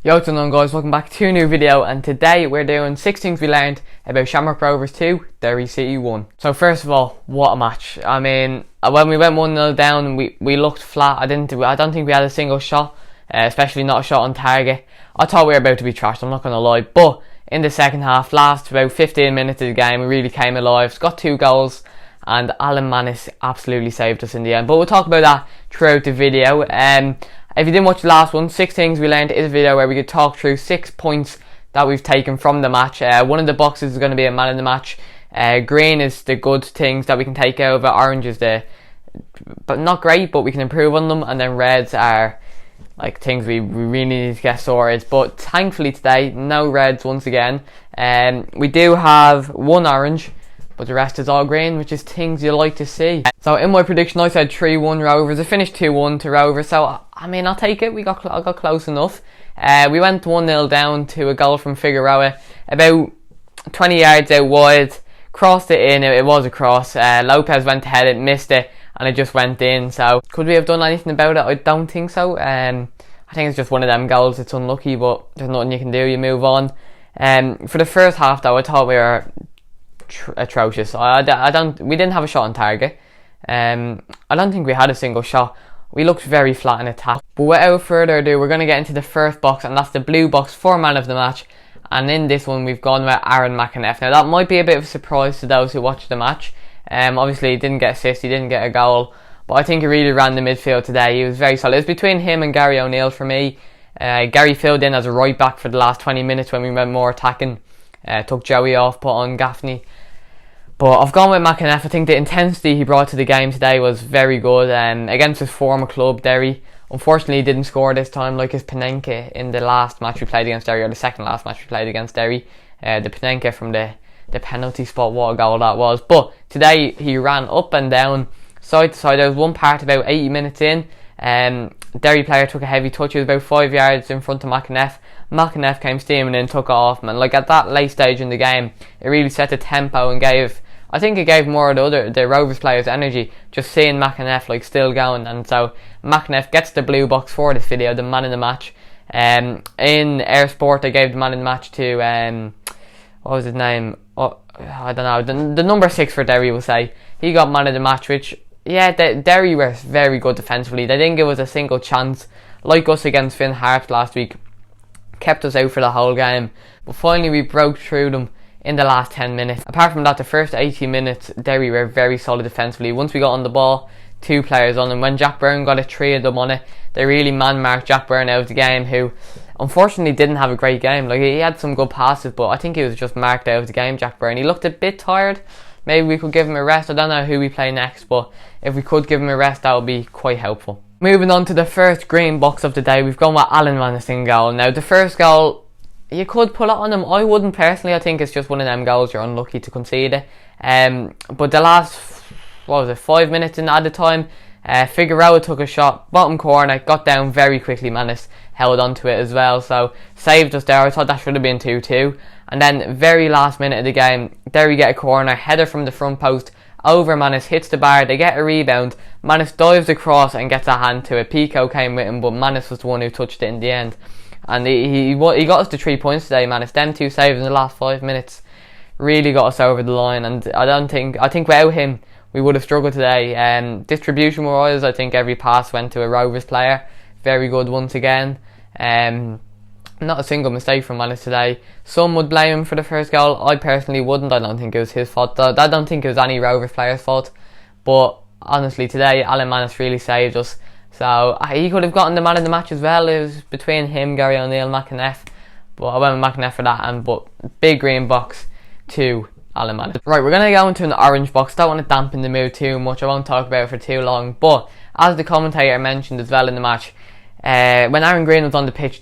Yo, what's going on, guys? Welcome back to a new video, and today we're doing 6 things we learned about Shamrock Rovers 2, Derry City 1. So first of all, what a match. I mean, when we went 1-0 down, we looked flat. I don't think we had a single shot, especially not a shot on target. I thought we were about to be trashed, I'm not going to lie. But in the second half, last about 15 minutes of the game, we really came alive. Got 2 goals, and Alan Manis absolutely saved us in the end. But we'll talk about that throughout the video. If you didn't watch the last one, 6 things we learned is a video where we could talk through 6 points that we've taken from the match. One of the boxes is going to be a man in the match. Green is the good things that we can take over. Orange is but not great, but we can improve on them. And then reds are like things we really need to get sorted. But thankfully today, no reds once again. We do have 1 orange, but the rest is all green, which is things you like to see. So in my prediction, I said 3-1 Rovers. I finished 2-1 to Rovers, so I mean, I'll take it. I got close enough. We went 1-0 down to a goal from Figueroa, about 20 yards out wide, crossed it in. It was a cross. Lopez went to head it, missed it, and it just went in. So could we have done anything about it? I don't think so. I think it's just one of them goals. It's unlucky, but there's nothing you can do. You move on. For the first half, though, I thought we were atrocious. We didn't have a shot on target. I don't think we had a single shot. We looked very flat in attack. But without further ado, we're going to get into the first box, and that's the blue box for man of the match. And in this one, we've gone with Aaron McAneff. Now that might be a bit of a surprise to those who watched the match. Obviously he didn't get assist, he didn't get a goal, but I think he really ran the midfield today. He was very solid. It was between him and Gary O'Neill for me. Gary filled in as a right back for the last 20 minutes when we went more attacking. Took Joey off, put on Gaffney. But I've gone with McAneff. I think the intensity he brought to the game today was very good. Against his former club, Derry. Unfortunately, he didn't score this time like his Panenka in the last match we played against Derry, or the second last match we played against Derry. The Panenka from the penalty spot, what a goal that was. But today, he ran up and down, side to side. There was one part about 80 minutes in. Derry player took a heavy touch. He was about 5 yards in front of McAneff. McAneff came steaming in, took it off, man. Like at that late stage in the game, it really set the tempo and gave more of the Rovers players energy just seeing McAneff like still going. And so McAneff gets the blue box for this video, the man in the match. In Air Sport, I gave the man in the match to what was his name? Oh, I don't know. The number 6 for Derry, we'll say. He got man of the match, which Derry were very good defensively. They didn't give us a single chance, like us against Finn Harps last week. Kept us out for the whole game, but finally we broke through them in the last 10 minutes. Apart from that, the first 80 minutes Derry were very solid defensively. Once we got on the ball, 2 players on, and when Jack Byrne got 3 of them on it, they really man-marked Jack Byrne out of the game, who unfortunately didn't have a great game. Like, he had some good passes, but I think he was just marked out of the game, Jack Byrne. He looked a bit tired. Maybe we could give him a rest. I don't know who we play next, but if we could give him a rest, that would be quite helpful. Moving on to the first green box of the day, we've gone with Alan Manis in goal. Now, the first goal, you could pull it on him. I wouldn't personally. I think it's just one of them goals you're unlucky to concede it. But the last, 5 minutes in added time, Figueroa took a shot, bottom corner, got down very quickly. Manis held on to it as well, so saved us there. I thought that should have been 2-2. And then very last minute of the game, Derry get a corner, header from the front post, over Manis, hits the bar, they get a rebound. Manis dives across and gets a hand to it. Pico came with him, but Manis was the one who touched it in the end. And he got us to 3 points today, Manis. Them 2 saves in the last 5 minutes really got us over the line. And I think without him, we would have struggled today. Distribution wise, I think every pass went to a Rovers player. Very good once again. Not a single mistake from Manis today. Some would blame him for the first goal. I personally wouldn't. I don't think it was his fault. I don't think it was any Rovers player's fault. But honestly, today Alan Manis really saved us. So he could have gotten the man of the match as well. It was between him, Gary O'Neill, McAneff. But I went with McAneff for that. But big green box to Alan Manis. Right, we're going to go into an orange box. Don't want to dampen the mood too much. I won't talk about it for too long. But as the commentator mentioned as well in the match, when Aaron Green was on the pitch,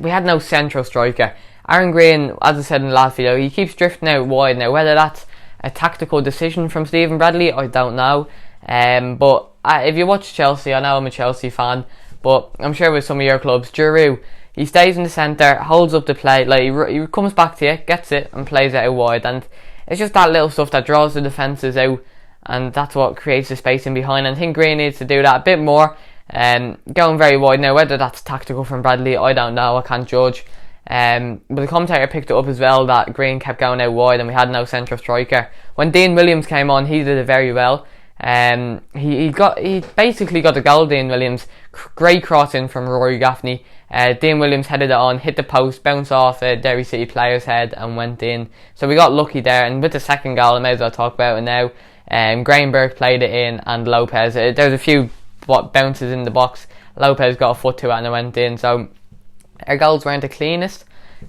we had no central striker. Aaron Green, as I said in the last video, he keeps drifting out wide. Now, whether that's a tactical decision from Stephen Bradley, I don't know. But if you watch Chelsea, I know I'm a Chelsea fan, but I'm sure with some of your clubs, Giroud, he stays in the centre, holds up the play, like he comes back to you, gets it, and plays it out wide. And it's just that little stuff that draws the defences out, and that's what creates the space in behind. And I think Green needs to do that a bit more. Going very wide. Now, whether that's tactical from Bradley, I don't know. I can't judge. But the commentator picked it up as well that Green kept going out wide and we had no central striker. When Dean Williams came on, he did it very well. He basically got the goal. Dean Williams, great cross in from Rory Gaffney. Dean Williams headed it on, hit the post, bounced off a Derry City player's head and went in. So we got lucky there. And with the second goal, I may as well talk about it now. Graham Burke played it in, and Lopez. There was a few bounces in the box. Lopez got a foot to it and it went in. So our goals weren't the cleanest,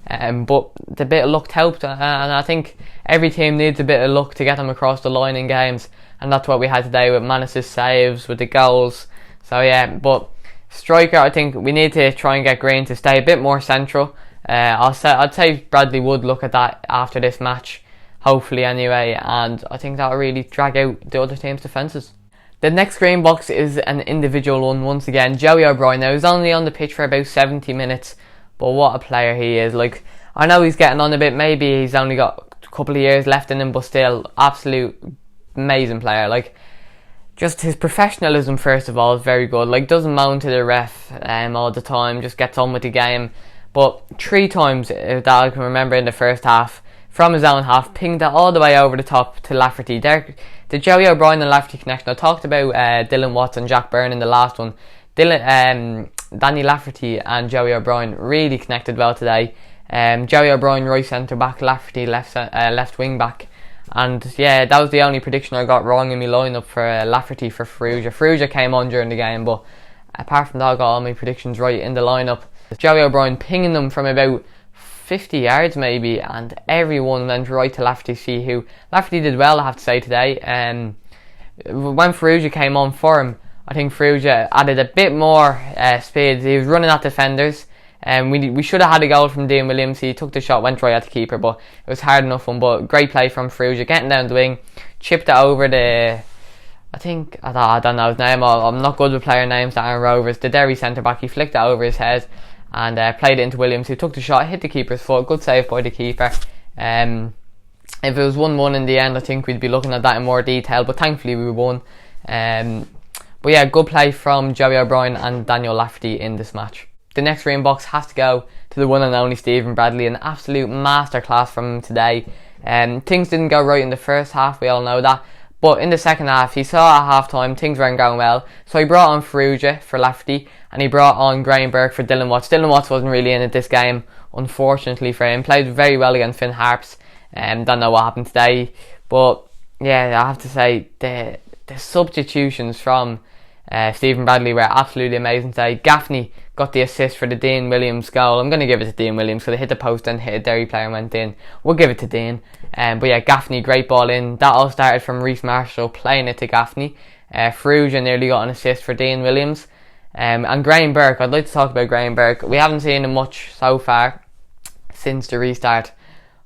but the bit of luck helped, and I think every team needs a bit of luck to get them across the line in games, and that's what we had today with Manus' saves, with the goals. So yeah, but striker, I think we need to try and get Green to stay a bit more central. I'd say Bradley would look at that after this match, hopefully anyway, and I think that will really drag out the other team's defences. The next Green box is an individual one once again. Joey O'Brien. Now, he's only on the pitch for about 70 minutes, but what a player he is. Like, I know he's getting on a bit, maybe he's only got a couple of years left in him, but still, absolute amazing player. Like, just his professionalism, first of all, is very good. Like, doesn't moan to the ref all the time, just gets on with the game. But 3 times that I can remember in the first half, from his own half, pinged it all the way over the top to Lafferty. The Joey O'Brien and Lafferty connection. I talked about Dylan Watts and Jack Byrne in the last one. Danny Lafferty and Joey O'Brien really connected well today. Joey O'Brien right centre back, Lafferty left wing back. And yeah, that was the only prediction I got wrong in my lineup for Lafferty for Ferrugia. Ferrugia came on during the game, but apart from that, I got all my predictions right in the lineup. Joey O'Brien pinging them from about 50 yards maybe, and everyone went right to Lafferty's feet, who Lafferty did well, I have to say, today. When Ferrugia came on for him, I think Ferrugia added a bit more speed. He was running at defenders, and we should have had a goal from Dean Williams. He took the shot, went right at the keeper, but it was hard enough one. But great play from Ferrugia, getting down the wing, chipped it over the, I don't know his name, I'm not good with player names that are Rovers, the Derry centre back. He flicked it over his head and played it into Williams, who took the shot, hit the keeper's foot. Good save by the keeper. If it was 1-1 in the end, I think we'd be looking at that in more detail, but thankfully we won. But yeah, good play from Joey O'Brien and Daniel Lafferty in this match. The next Green box has to go to the one and only Stephen Bradley. An absolute masterclass from him today. Things didn't go right in the first half, we all know that. But in the second half, he saw at half time things weren't going well. So he brought on Ferrugia for Lafferty, and he brought on Graham Burke for Dylan Watts. Dylan Watts wasn't really in it this game, unfortunately for him. Played very well against Finn Harps. Don't know what happened today. But yeah, I have to say, the substitutions from Stephen Bradley were absolutely amazing today. Gaffney got the assist for the Dean Williams goal. I'm going to give it to Dean Williams because he hit the post and hit a Derry player and went in. We'll give it to Dean. But yeah, Gaffney, great ball in. That all started from Reece Marshall playing it to Gaffney. Ferrugia nearly got an assist for Dean Williams. And Graham Burke, I'd like to talk about Graham Burke. We haven't seen him much so far since the restart.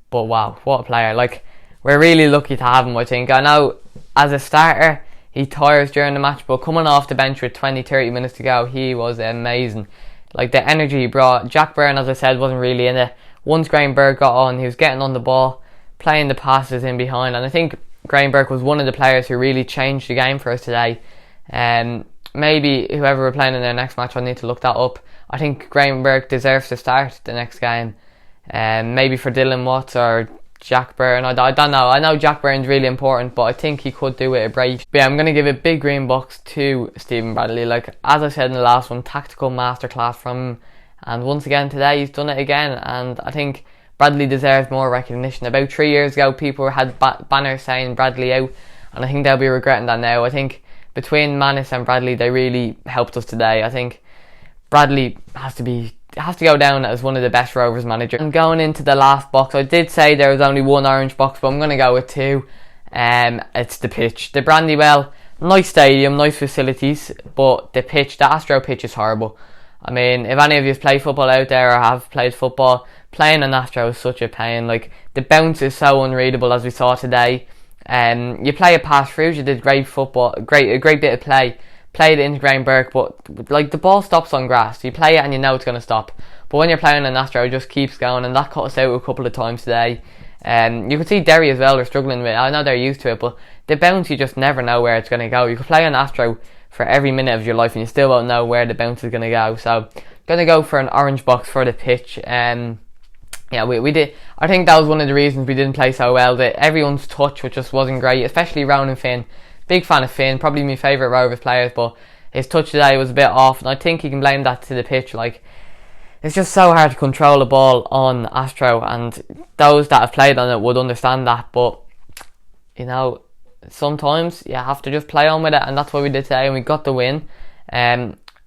But wow, what a player. Like, we're really lucky to have him, I think. I know as a starter, he tires during the match, but coming off the bench with 20-30 minutes to go, he was amazing. Like, the energy he brought. Jack Byrne, as I said, wasn't really in it. Once Graham Burke got on, he was getting on the ball, playing the passes in behind, and I think Graham Burke was one of the players who really changed the game for us today. Maybe whoever we're playing in their next match, I'll need to look that up. I think Graham Burke deserves to start the next game. Maybe for Dylan Watts or Jack Byrne, I don't know. I know Jack Byrne's really important, but I think he could do with a break. But yeah, I'm going to give a big green box to Stephen Bradley. Like, as I said in the last one, tactical masterclass from him. And once again today, he's done it again. And I think Bradley deserves more recognition. About 3 years ago, people had banners saying Bradley out. And I think they'll be regretting that now. I think between Manus and Bradley, they really helped us today. I think Bradley has to go down as one of the best Rovers managers. And going into the last box, I did say there was only one orange box, but I'm going to go with two. It's the pitch. The Brandywell, nice stadium, nice facilities, but the pitch, the Astro pitch is horrible. I mean, if any of you play football out there or have played football, playing an Astro is such a pain. Like, the bounce is so unreadable, as we saw today. You play a pass through, you did great football, a great bit of play. Played it into Graham Burke, but like, the ball stops on grass. You play it and you know it's going to stop. But when you're playing an Astro, it just keeps going, and that cut us out a couple of times today. You could see Derry as well, they're struggling with it. I know they're used to it, but the bounce, you just never know where it's going to go. You could play an Astro for every minute of your life, and you still won't know where the bounce is going to go. So going to go for an orange box for the pitch. Yeah, we did. I think that was one of the reasons we didn't play so well. That everyone's touch, which just wasn't great, especially Ronan Finn. Big fan of Finn, probably my favourite Rovers players, but his touch today was a bit off, and I think you can blame that to the pitch. Like, it's just so hard to control the ball on Astro, and those that have played on it would understand that. But you know, sometimes you have to just play on with it, and that's what we did today, and we got the win.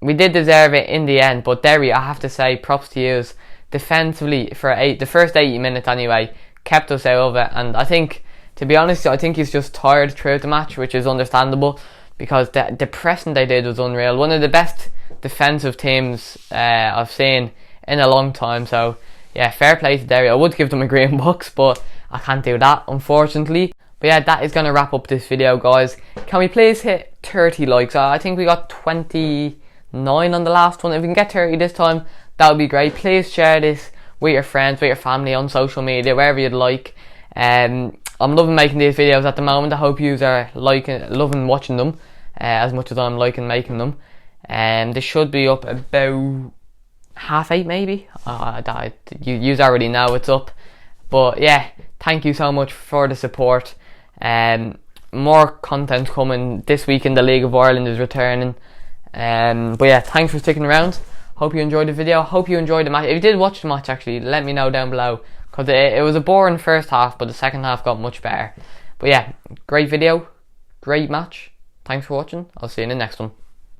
We did deserve it in the end, but Derry, I have to say, props to you. Defensively, for the first 80 minutes anyway, kept us out of it, and I think, to be honest, I think he's just tired throughout the match, which is understandable, because the pressing they did was unreal. One of the best defensive teams I've seen in a long time. So yeah, fair play to Derry. I would give them a green box, but I can't do that, unfortunately. But yeah, that is going to wrap up this video, guys. Can we please hit 30 likes? I think we got 29 on the last one. If we can get 30 this time, that would be great. Please share this with your friends, with your family, on social media, wherever you'd like. I'm loving making these videos at the moment. I hope you are loving watching them as much as I'm liking making them. They should be up about 8:30 maybe. You already know it's up. But yeah, thank you so much for the support. More content coming this week in the League of Ireland is returning. But yeah, thanks for sticking around. Hope you enjoyed the video. Hope you enjoyed the match. If you did watch the match, actually, let me know down below, because it was a boring first half, but the second half got much better. But yeah, great video, great match. Thanks for watching. I'll see you in the next one.